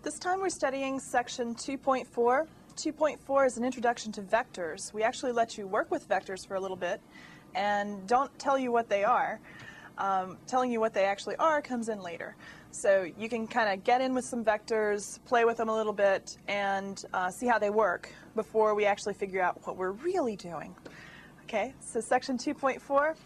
This time we're studying section 2.4. 2.4 is an introduction to vectors. We actually let you work with vectors for a little bit and don't tell you what they are. Telling you what they actually are comes in later. So you can kind of get in with some vectors, play with them a little bit, and see how they work before we actually figure out what we're really doing. Okay, so section 2.4.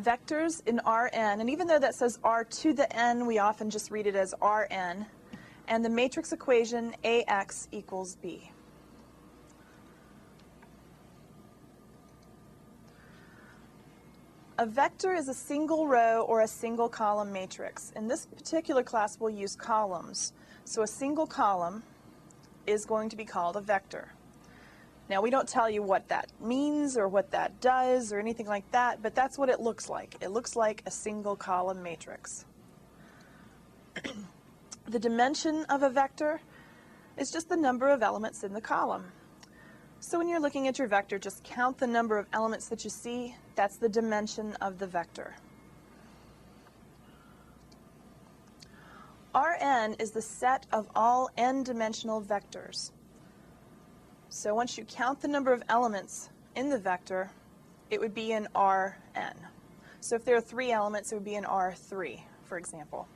Vectors in Rn, and even though that says R to the n, we often just read it as Rn, and the matrix equation Ax equals B. A vector is a single row or a single column matrix. In this particular class, we'll use columns. So a single column is going to be called a vector. Now, we don't tell you what that means or what that does or anything like that, but that's what it looks like. It looks like a single column matrix. The dimension of a vector is just the number of elements in the column. So when you're looking at your vector, just count the number of elements that you see. That's the dimension of the vector. Rn is the set of all n-dimensional vectors. So once you count the number of elements in the vector, it would be in Rn. So if there are 3 elements, it would be in R3, for example.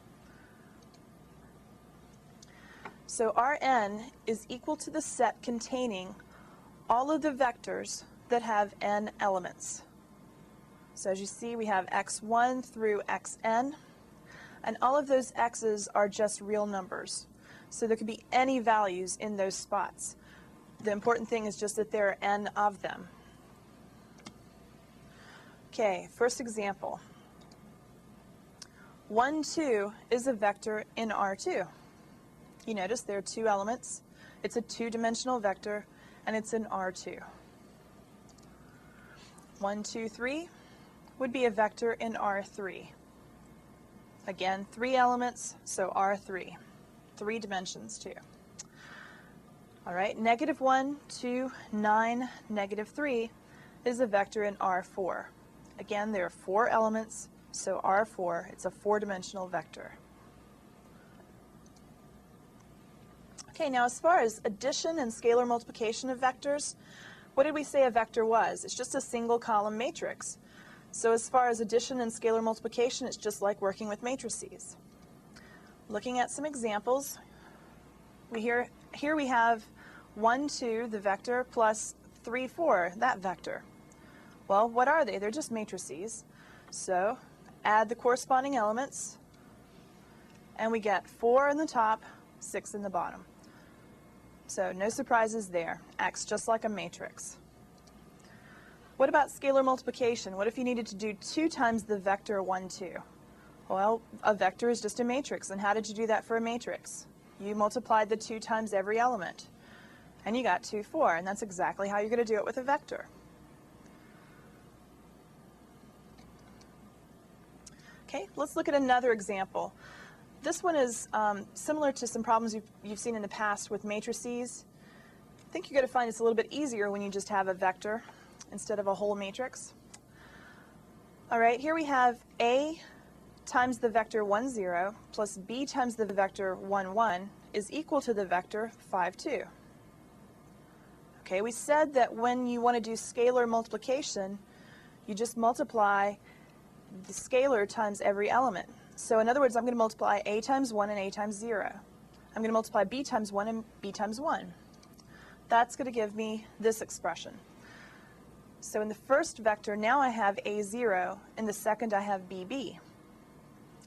So Rn is equal to the set containing all of the vectors that have n elements. So as you see, we have x1 through xn, and all of those x's are just real numbers. So there could be any values in those spots. The important thing is just that there are n of them. Okay, first example. 1, 2 is a vector in R2. You notice there are 2 elements. It's a 2-dimensional vector, and it's in R2. 1, 2, 3 would be a vector in R3. Again, 3 elements, so R3. 3 dimensions, too. All right, -1, 2, 9, -3 is a vector in R4. Again, there are 4 elements, so R4, it's a 4-dimensional vector. Okay, now as far as addition and scalar multiplication of vectors, what did we say a vector was? It's just a single column matrix. So as far as addition and scalar multiplication, it's just like working with matrices. Looking at some examples, here we have 1, 2, the vector, plus 3, 4, that vector. Well, what are they? They're just matrices. So add the corresponding elements, and we get 4 in the top, 6 in the bottom. So no surprises there. Acts just like a matrix. What about scalar multiplication? What if you needed to do 2 times the vector 1, 2? Well, a vector is just a matrix. And how did you do that for a matrix? You multiplied the 2 times every element, and you got 2, 4. And that's exactly how you're going to do it with a vector. Okay, let's look at another example. This one is similar to some problems you've seen in the past with matrices. I think you're going to find it's a little bit easier when you just have a vector instead of a whole matrix. All right, here we have A times the vector 1, 0 plus B times the vector 1, 1 is equal to the vector 5, 2. Okay, we said that when you want to do scalar multiplication, you just multiply the scalar times every element. So in other words, I'm going to multiply A times 1 and A times 0. I'm going to multiply B times 1 and B times 1. That's going to give me this expression. So in the first vector, now I have A0. In the second, I have BB.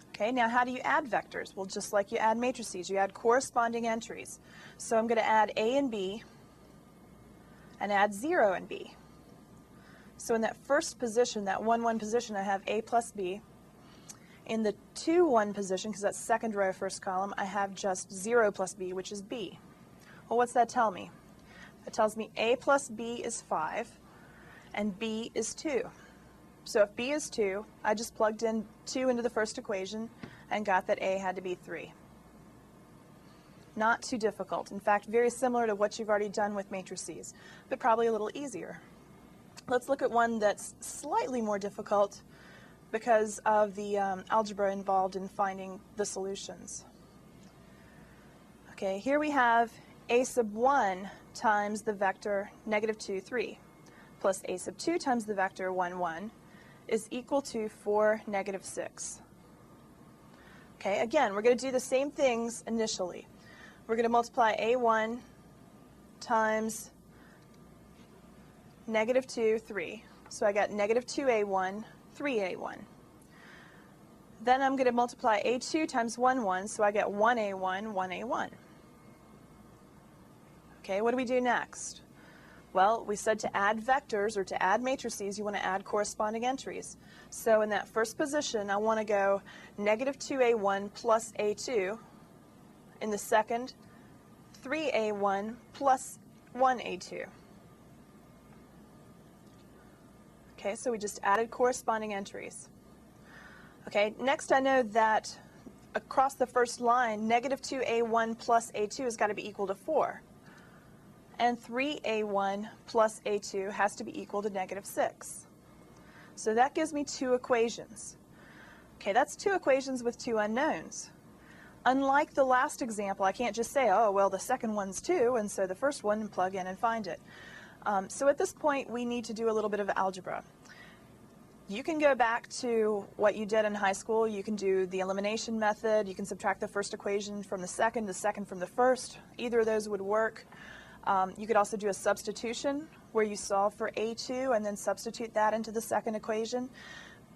Okay, now how do you add vectors? Well, just like you add matrices, you add corresponding entries. So I'm going to add A and B and add 0 and B. So in that first position, that 1, 1 position, I have A plus B. In the 2, 1 position, because that's second row, first column, I have just 0 plus B, which is B. Well, what's that tell me? It tells me A plus B is 5, and B is 2. So if B is 2, I just plugged in 2 into the first equation and got that A had to be 3. Not too difficult. In fact, very similar to what you've already done with matrices, but probably a little easier. Let's look at one that's slightly more difficult, because of the algebra involved in finding the solutions. Okay, here we have a sub 1 times the vector negative 2, 3, plus a sub 2 times the vector 1, 1 is equal to 4, negative 6. Okay, again, we're going to do the same things initially. We're going to multiply a1 times negative 2, 3. So I got negative 2a1, 3a1. Then I'm going to multiply a2 times 1, 1, so I get 1a1, 1a1. Okay, what do we do next? Well, we said to add vectors or to add matrices, you want to add corresponding entries. So in that first position, I want to go negative 2a1 plus a2. In the second, 3a1 plus 1a2. Okay, so we just added corresponding entries. Okay, next I know that across the first line, negative 2a1 plus a2 has got to be equal to 4. And 3a1 plus a2 has to be equal to negative 6. So that gives me two equations. Okay, that's two equations with two unknowns. Unlike the last example, I can't just say, oh, well, the second one's 2, and so the first one, plug in and find it. So at this point, we need to do a little bit of algebra. You can go back to what you did in high school. You can do the elimination method. You can subtract the first equation from the second from the first. Either of those would work. You could also do a substitution where you solve for a2 and then substitute that into the second equation.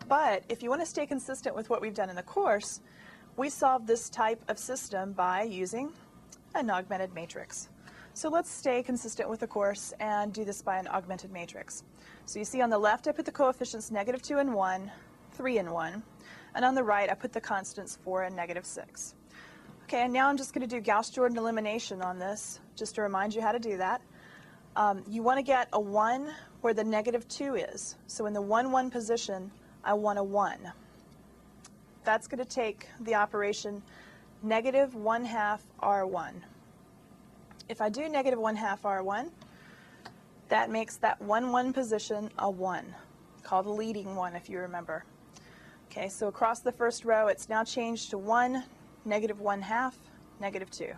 But if you want to stay consistent with what we've done in the course, we solve this type of system by using an augmented matrix. So let's stay consistent with the course and do this by an augmented matrix. So you see on the left I put the coefficients negative 2 and 1, 3 and 1, and on the right I put the constants 4 and negative 6. Okay, and now I'm just going to do Gauss-Jordan elimination on this, just to remind you how to do that. You want to get a 1 where the negative 2 is. So in the 1, 1 position, I want a 1. That's going to take the operation negative 1/2 R1. If I do negative 1/2 R1, that makes that 1, 1 position a 1, called a leading 1 if you remember. Okay, so across the first row, it's now changed to 1, negative 1/2, negative 2.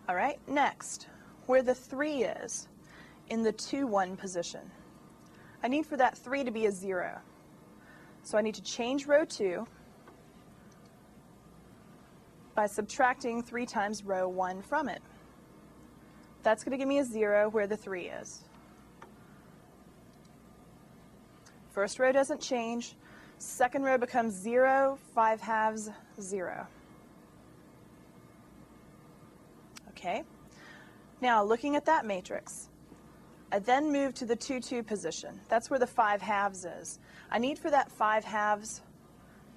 All right, next, where the 3 is, in the 2, 1 position, I need for that 3 to be a 0. So I need to change row 2 by subtracting 3 times row 1 from it. That's going to give me a 0 where the 3 is. First row doesn't change. Second row becomes 0, 5/2, 0. Okay. Now, looking at that matrix, I then move to the 2, 2 position. That's where the 5/2 is. I need for that 5/2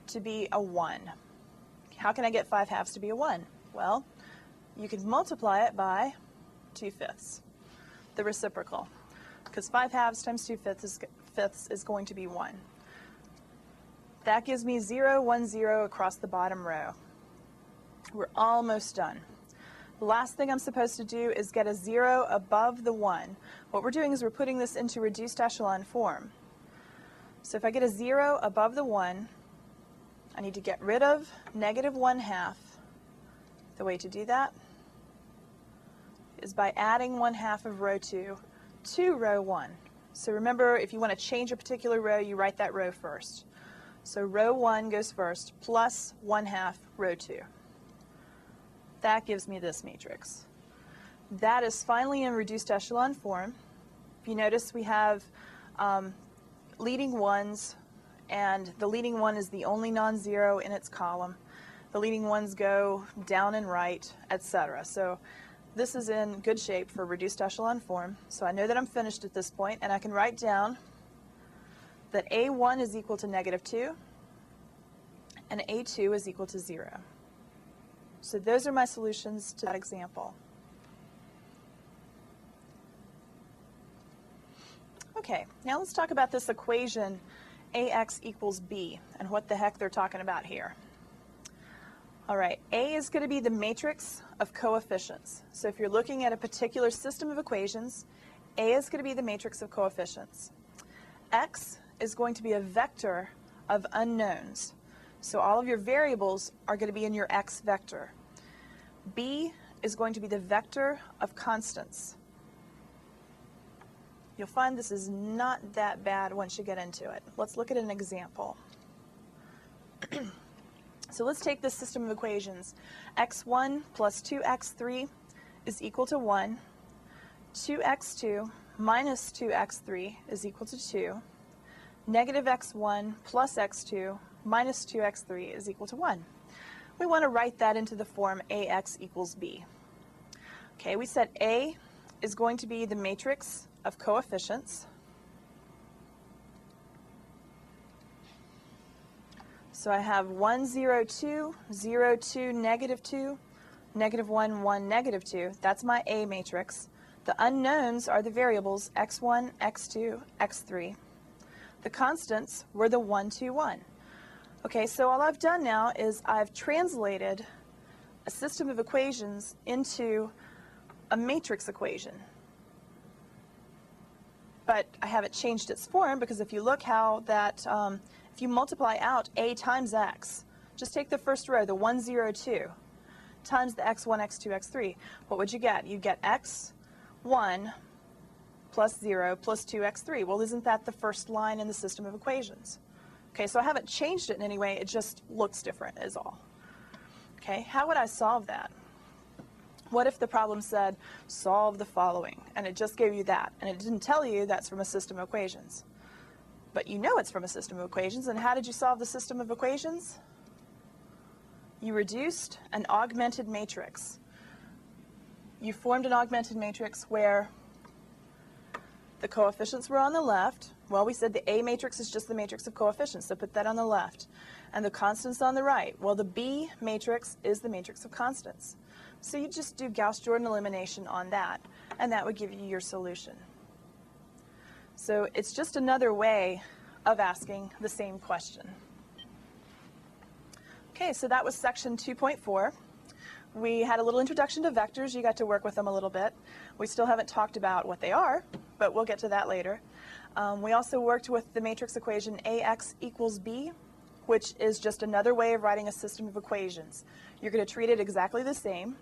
to be a 1. How can I get 5/2 to be a 1? Well, you can multiply it by 2/5, the reciprocal, because 5/2 times 2/5 is going to be 1. That gives me 0, 1, 0 across the bottom row. We're almost done. The last thing I'm supposed to do is get a 0 above the 1. What we're doing is we're putting this into reduced echelon form. So if I get a 0 above the 1, I need to get rid of negative 1/2. The way to do that is by adding 1/2 of row 2 to row 1. So remember, if you want to change a particular row, you write that row first. So row 1 goes first, plus 1/2 row 2. That gives me this matrix. That is finally in reduced echelon form. If you notice, we have leading 1s, and the leading 1 is the only non-zero in its column. The leading 1s go down and right, etc. So this is in good shape for reduced echelon form. So I know that I'm finished at this point, and I can write down that A1 is equal to negative 2, and A2 is equal to 0. So those are my solutions to that example. Okay, now let's talk about this equation AX equals B and what the heck they're talking about here. All right, A is going to be the matrix of coefficients. So if you're looking at a particular system of equations, A is going to be the matrix of coefficients. X is going to be a vector of unknowns. So all of your variables are going to be in your x vector. B is going to be the vector of constants. You'll find this is not that bad once you get into it. Let's look at an example. So let's take this system of equations. x1 plus 2x3 is equal to 1. 2x2 minus 2x3 is equal to 2. Negative x1 plus x2 minus 2x3 is equal to 1. We want to write that into the form ax equals b. Okay, we said A is going to be the matrix of coefficients. So I have 1, 0, 2, 0, 2, negative 2, negative 1, 1, negative 2. That's my A matrix. The unknowns are the variables x1, x2, x3. The constants were the 1, 2, 1. Okay, so all I've done now is I've translated a system of equations into a matrix equation. But I haven't changed its form because if you look how that, if you multiply out A times X, just take the first row, the 1, 0, 2, times the x1, x2, x3, what would you get? You'd get x1 plus 0 plus 2x3. Well, isn't that the first line in the system of equations? Okay, so I haven't changed it in any way, it just looks different is all. Okay, how would I solve that? What if the problem said, solve the following, and it just gave you that, and it didn't tell you that's from a system of equations? But you know it's from a system of equations, and how did you solve the system of equations? You reduced an augmented matrix. You formed an augmented matrix where the coefficients were on the left. Well, we said the A matrix is just the matrix of coefficients, so put that on the left. And the constants on the right. Well, the B matrix is the matrix of constants. So you just do Gauss-Jordan elimination on that, and that would give you your solution. So it's just another way of asking the same question. Okay, so that was section 2.4. We had a little introduction to vectors. You got to work with them a little bit. We still haven't talked about what they are, but we'll get to that later. We also worked with the matrix equation AX equals B, which is just another way of writing a system of equations. You're going to treat it exactly the same.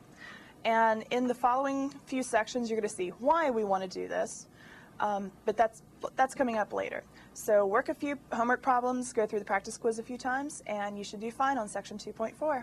And in the following few sections, you're going to see why we want to do this. But that's coming up later. So work a few homework problems, go through the practice quiz a few times, and you should do fine on section 2.4.